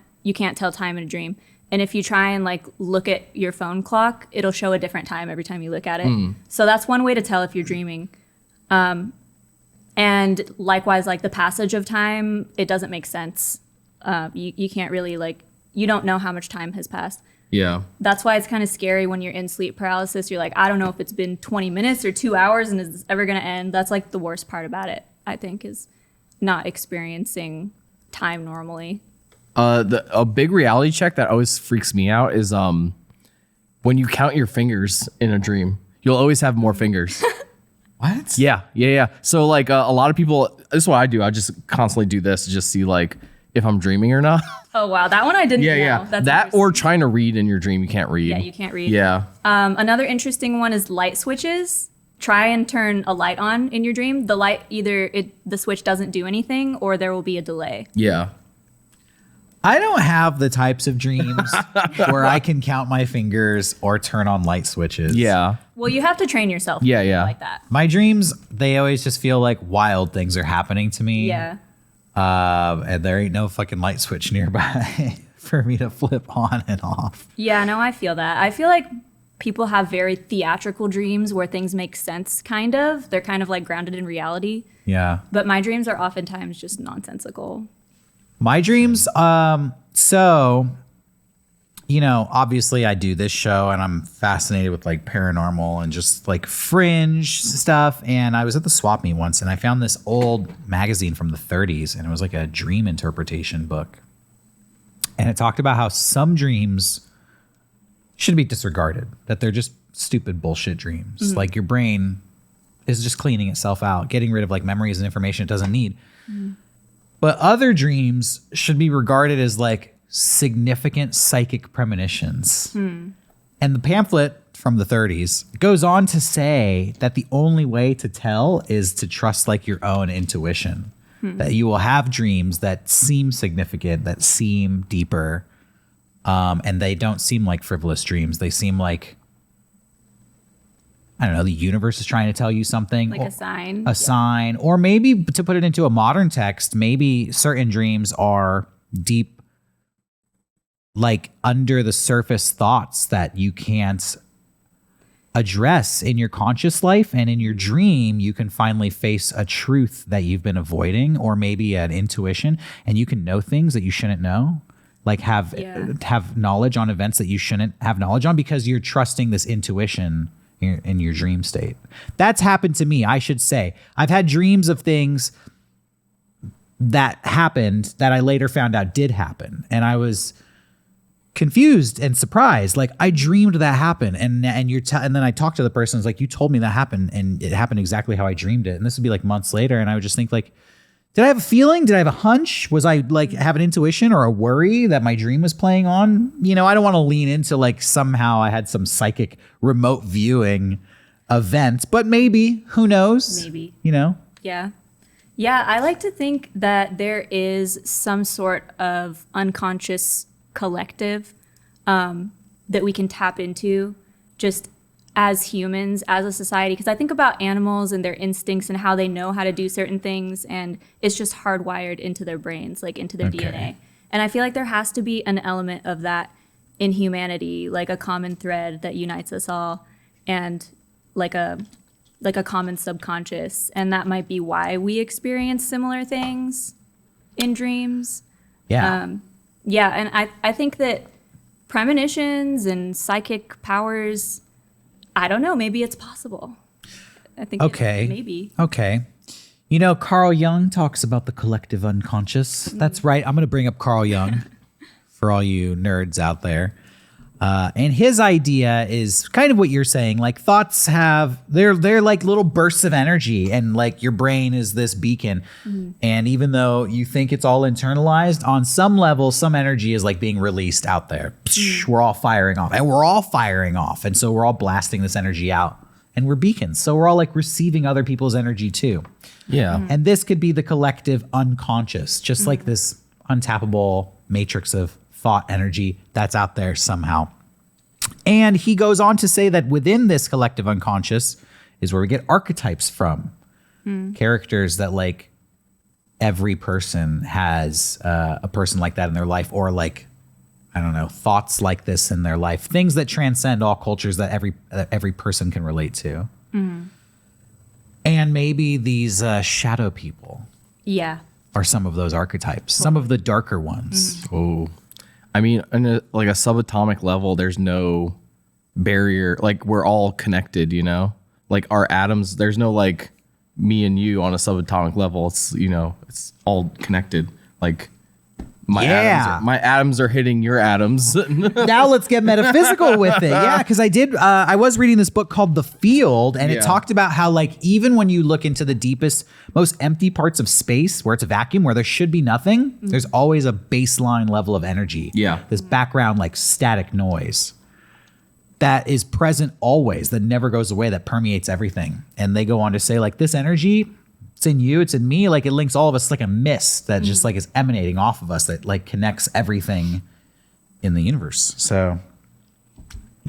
tell time in a dream. And if you try and like look at your phone clock, it'll show a different time every time you look at it. So that's one way to tell if you're dreaming. And likewise, like the passage of time, it doesn't make sense. You can't really like, you don't know how much time has passed. Yeah. That's why it's kind of scary when you're in sleep paralysis. You're like, I don't know if it's been 20 minutes or 2 hours and is this ever going to end? That's like the worst part about it, I think, is not experiencing time normally. A big reality check that always freaks me out is when you count your fingers in a dream, you'll always have more fingers. What? Yeah. So like a lot of people, this is what I do. I just constantly do this to just see like if I'm dreaming or not. Oh, wow. That one I didn't know. Yeah. That's That or interesting. trying to read in your dream. You can't read. Yeah, you can't read. Yeah. Another interesting one is light switches. Try and turn a light on in your dream. The light, the switch doesn't do anything or there will be a delay. Yeah. I don't have the types of dreams where I can count my fingers or turn on light switches. Yeah. Well, you have to train yourself to Yeah, do it yeah. like that. My dreams, they always just feel like wild things are happening to me. Yeah. And there ain't no fucking light switch nearby for me to flip on and off. Yeah, no, I feel that. I feel like people have very theatrical dreams where things make sense, kind of. They're kind of like grounded in reality. Yeah. But my dreams are oftentimes just nonsensical. My dreams, obviously I do this show and I'm fascinated with like paranormal and just like fringe stuff. And I was at the swap meet once and I found this old magazine from the 30s and it was like a dream interpretation book. And it talked about how some dreams should be disregarded, that they're just stupid bullshit dreams. Mm-hmm. Like your brain is just cleaning itself out, getting rid of like memories and information it doesn't need. Mm-hmm. But other dreams should be regarded as like significant psychic premonitions. And the pamphlet from the 30s goes on to say that the only way to tell is to trust like your own intuition. That you will have dreams that seem significant, that seem deeper, and they don't seem like frivolous dreams. They seem like, I don't know, the universe is trying to tell you something. Like a sign. A sign. Or maybe to put it into a modern text, maybe certain dreams are deep, like under the surface thoughts that you can't address in your conscious life. And in your dream, you can finally face a truth that you've been avoiding, or maybe an intuition, and you can know things that you shouldn't know. Like have knowledge on events that you shouldn't have knowledge on because you're trusting this intuition in your dream state. That's happened to me, I should say. I've had dreams of things that happened that I later found out did happen. And I was confused and surprised. Like, I dreamed that happened. And then I talked to the person, it's like, you told me that happened and it happened exactly how I dreamed it. And this would be like months later. And I would just think like, did I have a feeling? Did I have a hunch? Was I like have an intuition or a worry that my dream was playing on? You know, I don't want to lean into like somehow I had some psychic remote viewing event, but maybe, who knows? Maybe. You know? Yeah. Yeah, I like to think that there is some sort of unconscious collective that we can tap into just as humans, as a society. Because I think about animals and their instincts and how they know how to do certain things, and it's just hardwired into their brains, like into their DNA. And I feel like there has to be an element of that in humanity, like a common thread that unites us all, and like a common subconscious. And that might be why we experience similar things in dreams. Yeah. Yeah, and I think that premonitions and psychic powers, I don't know, maybe it's possible. I think maybe. Okay. You know, Carl Jung talks about the collective unconscious. That's right. I'm going to bring up Carl Jung for all you nerds out there. And his idea is kind of what you're saying. Like, thoughts they're like little bursts of energy, and like your brain is this beacon. And even though you think it's all internalized, on some level, some energy is like being released out there. We're all firing off, and we're all firing off. And so we're all blasting this energy out, and we're beacons. So we're all like receiving other people's energy too. Yeah. And this could be the collective unconscious, just like this untappable matrix of thought energy that's out there somehow. And he goes on to say that within this collective unconscious is where we get archetypes from. Characters that like every person has a person like that in their life, or like, I don't know, thoughts like this in their life, things that transcend all cultures that every person can relate to. And maybe these shadow people are some of those archetypes, some of the darker ones. Oh, I mean, on a subatomic level, there's no barrier. Like, we're all connected, you know? Like, our atoms, there's no, like, me and you on a subatomic level. It's, you know, it's all connected. Like, My atoms are hitting your atoms. Now let's get metaphysical with it. Yeah, because I was reading this book called The Field, and it talked about how, like, even when you look into the deepest, most empty parts of space where it's a vacuum, where there should be nothing, there's always a baseline level of energy. Yeah. This background, like, static noise that is present always, that never goes away, that permeates everything. And they go on to say, like, this energy, it's in you, it's in me, like it links all of us like a mist that just like is emanating off of us, that like connects everything in the universe. So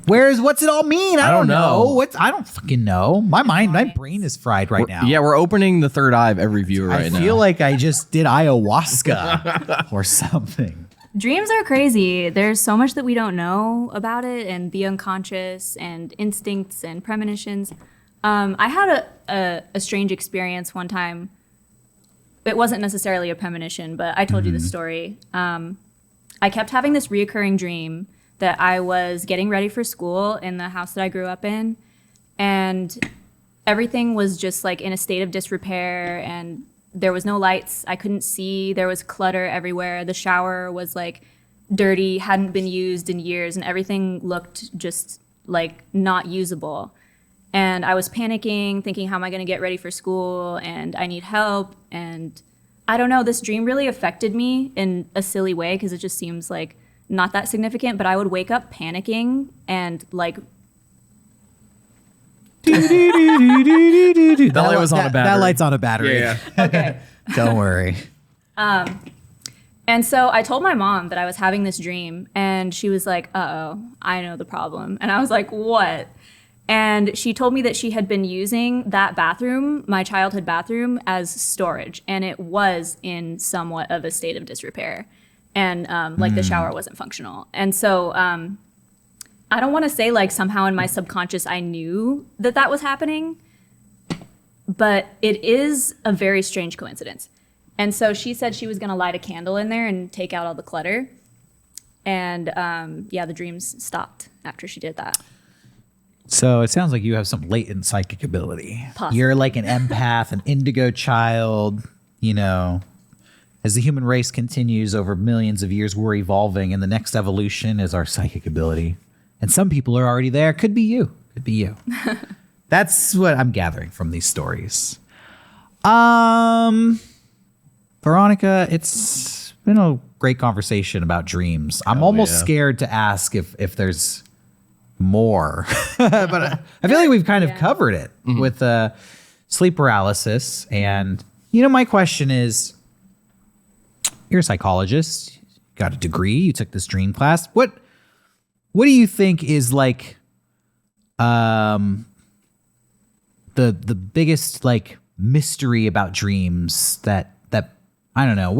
what's it all mean? I don't know. I don't fucking know. My brain is fried right now. Yeah, we're opening the third eye of every viewer right now. I feel like I just did ayahuasca or something. Dreams are crazy. There's so much that we don't know about it, and the unconscious and instincts and premonitions. I had a strange experience one time. It wasn't necessarily a premonition, but I told you this story. I kept having this reoccurring dream that I was getting ready for school in the house that I grew up in, and everything was just like in a state of disrepair, and there was no lights. I couldn't see. There was clutter everywhere. The shower was like dirty, hadn't been used in years, and everything looked just like not usable. And I was panicking, thinking, how am I going to get ready for school? And I need help. And I don't know, this dream really affected me in a silly way, because it just seems like not that significant. But I would wake up panicking and like. That light was on a battery. That light's on a battery. Yeah. Okay. Don't worry. And so I told my mom that I was having this dream, and she was like, uh-oh, I know the problem. And I was like, what? And she told me that she had been using that bathroom, my childhood bathroom, as storage. And it was in somewhat of a state of disrepair. And like the shower wasn't functional. And so I don't want to say like somehow in my subconscious I knew that that was happening. But it is a very strange coincidence. And so she said she was going to light a candle in there and take out all the clutter. And the dreams stopped after she did that. So it sounds like you have some latent psychic ability. Possibly. You're like an empath, an indigo child. You know, as the human race continues over millions of years, we're evolving, and the next evolution is our psychic ability. And some people are already there. Could be you. Could be you. That's what I'm gathering from these stories. Veronika, it's been a great conversation about dreams. I'm almost scared to ask if there's more, but I feel like we've kind of covered it with sleep paralysis. And, you know, my question is, you're a psychologist, you got a degree, you took this dream class. What do you think is like the biggest like mystery about dreams that I don't know,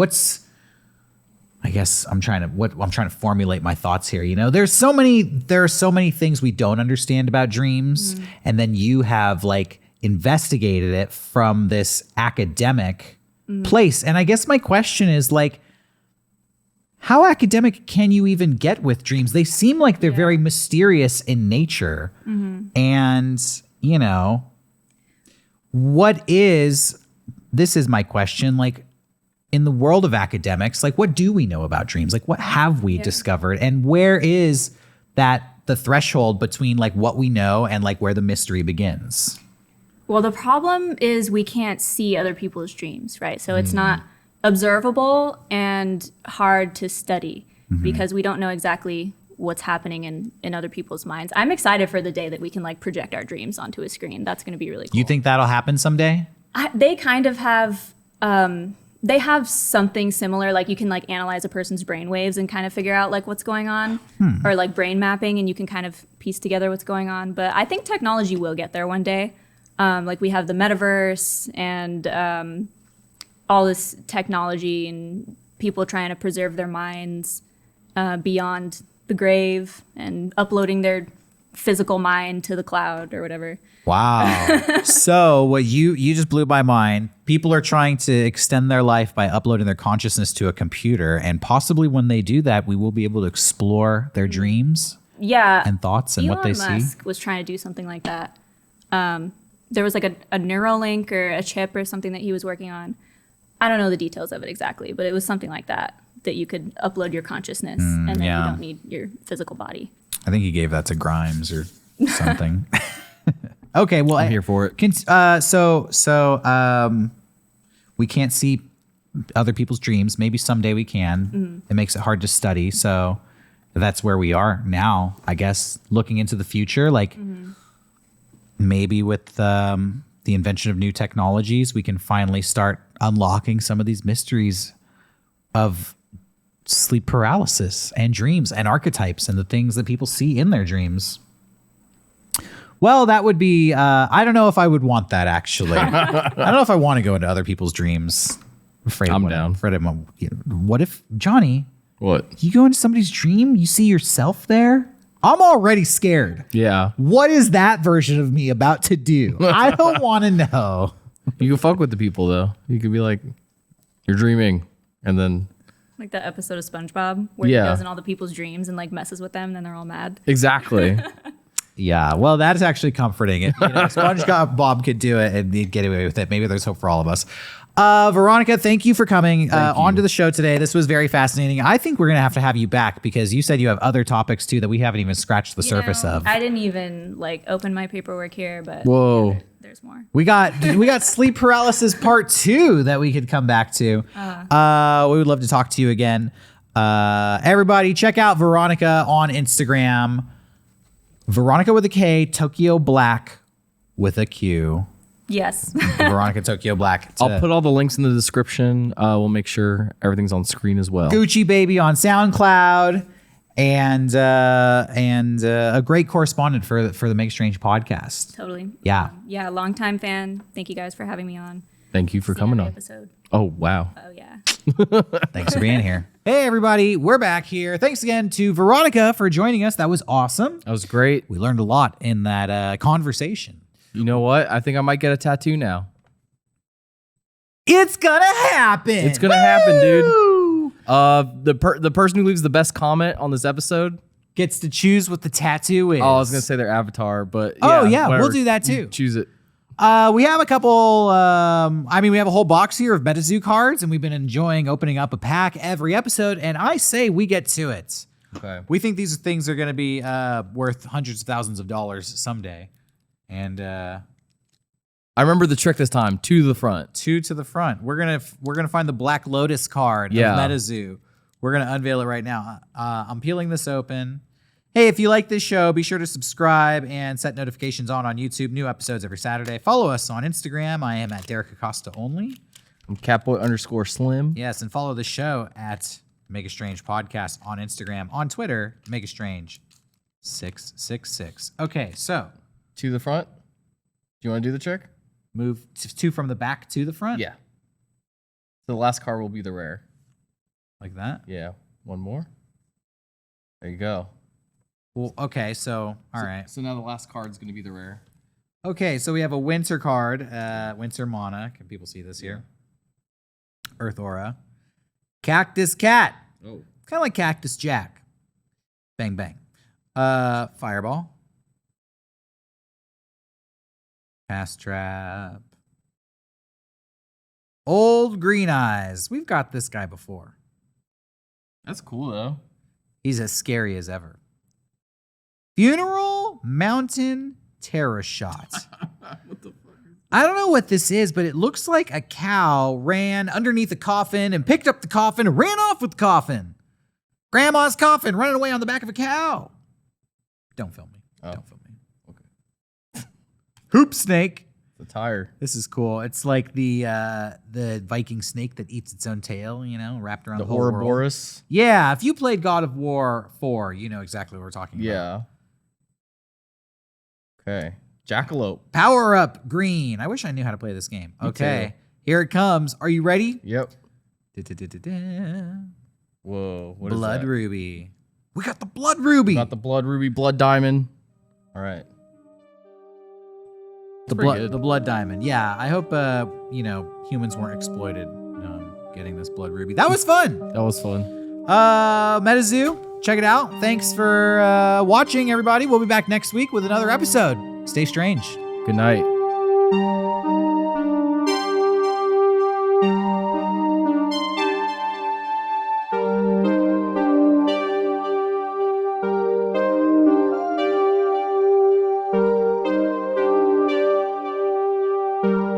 I'm trying to formulate my thoughts here. You know, there are so many things we don't understand about dreams. And then you have like investigated it from this academic place. And I guess my question is like, how academic can you even get with dreams? They seem like they're very mysterious in nature. And, you know, this is my question, like, in the world of academics, like, what do we know about dreams? Like, what have we discovered? And where is the threshold between like what we know and like where the mystery begins? Well, the problem is we can't see other people's dreams, right? So it's not observable and hard to study because we don't know exactly what's happening in other people's minds. I'm excited for the day that we can like project our dreams onto a screen. That's going to be really cool. You think that'll happen someday? They kind of have... they have something similar, like you can like analyze a person's brain waves and kind of figure out like what's going on, or like brain mapping, and you can kind of piece together what's going on. But I think technology will get there one day. Like we have the metaverse and all this technology and people trying to preserve their minds beyond the grave and uploading their physical mind to the cloud or whatever. Wow. So what you just blew my mind. People are trying to extend their life by uploading their consciousness to a computer, and possibly when they do that, we will be able to explore their dreams and thoughts and what they see. Elon Musk was trying to do something like that. There was like a Neuralink or a chip or something that he was working on. I don't know the details of it exactly, but it was something like that. that you could upload your consciousness and then yeah. you don't need your physical body. I think he gave that to Grimes or something. Okay, well, I'm here for it. We can't see other people's dreams. Maybe someday we can. It makes it hard to study. So that's where we are now, I guess, looking into the future. Like maybe with the invention of new technologies, we can finally start unlocking some of these mysteries of sleep paralysis and dreams and archetypes and the things that people see in their dreams. Well, that would be, I don't know if I would want that, actually. I don't know if I want to go into other people's dreams. I'm down. What if, Johnny, What? you go into somebody's dream, you see yourself there? I'm already scared. Yeah. What is that version of me about to do? I don't want to know. You can fuck with the people, though. You could be like, you're dreaming. And then, Like that episode of SpongeBob where Yeah. he goes in all the people's dreams and like messes with them and then they're all mad. exactly. Yeah, well, that is actually comforting. SpongeBob could do it and he'd get away with it. Maybe there's hope for all of us. Veronika, thank you for coming onto the show today. This was very fascinating. I think we're going to have you back because you said you have other topics too that we haven't even scratched the surface of. I didn't even like open my paperwork here, but Whoa. yeah, there's more. We got sleep paralysis part 2 that we could come back to. We would love to talk to you again. Everybody, check out Veronika on Instagram. Veronika with a K, Tokyo Black with a Q. Yes. Veronika Tokyo Black. I'll put all the links in the description. We'll make sure everything's on screen as well. Gucci Baby on SoundCloud, and a great correspondent for the Make Strange podcast. Totally. Yeah. Yeah, longtime fan. Thank you guys for having me on. Thank you for See coming every on. episode. Oh, wow. Oh yeah. Thanks for being here. Hey, everybody. We're back here. Thanks again to Veronika for joining us. That was awesome. That was great. We learned a lot in that conversation. You know what? I think I might get a tattoo now. It's gonna happen. It's gonna happen, dude. Woo! The person who leaves the best comment on this episode. Gets to choose what the tattoo is. Oh, I was gonna say their avatar, but Oh, yeah, whatever. we'll do that too. You choose it. We have a couple, we have a whole box here of MetaZoo cards, and we've been enjoying opening up a pack every episode, and I say we get to it. Okay. We think these things are going to be worth hundreds of thousands of dollars someday. And I remember the trick this time. To the front. 2 to the front. We're gonna find the Black Lotus card of MetaZoo. We're gonna unveil it right now. I'm peeling this open. Hey, if you like this show, be sure to subscribe and set notifications on YouTube. New episodes every Saturday. Follow us on Instagram. I am at Derek Acosta only. I'm Catboy_Slim. Yes, and follow the show at Mega Strange Podcast on Instagram. On Twitter, Mega Strange 666. Okay, so To the front. Do you want to do the trick? move 2 from the back to the front. Yeah. So the last card will be the rare. Like that. Yeah. One more. There you go. Well, okay, so all right. So now the last card is going to be the rare. Okay, so we have a winter card, winter mana. Can people see this here? Earth Aura. Cactus Cat. Oh. Kind of like Cactus Jack. Bang, bang. Fireball. Pass Trap. Old Green Eyes. We've got this guy before. That's cool though. He's as scary as ever. Funeral Mountain Terror Shot. What the fuck? I don't know what this is, but it looks like a cow ran underneath a coffin and picked up the coffin and ran off with the coffin. Grandma's coffin running away on the back of a cow. Don't film me. Oh. Don't film me. Okay. Hoop snake. The tire. This is cool. It's like the Viking snake that eats its own tail, wrapped around the, The whole world. Ouroboros. Yeah, if you played God of War 4, you know exactly what we're talking about. Yeah. Okay. Jackalope. Power Up Green. I wish I knew how to play this game. Me Okay, too. here it comes. Are you ready? Yep. Da-da-da-da-da. Whoa. What is Blood that? Ruby. We got the Blood Ruby. Got the blood ruby, blood diamond. All right. the pretty blood, good. the blood diamond. Yeah, I hope humans weren't exploited getting this Blood Ruby. That was fun. That was fun. MetaZoo, check it out. Thanks for watching, everybody. We'll be back next week with another episode. Stay strange. Good night.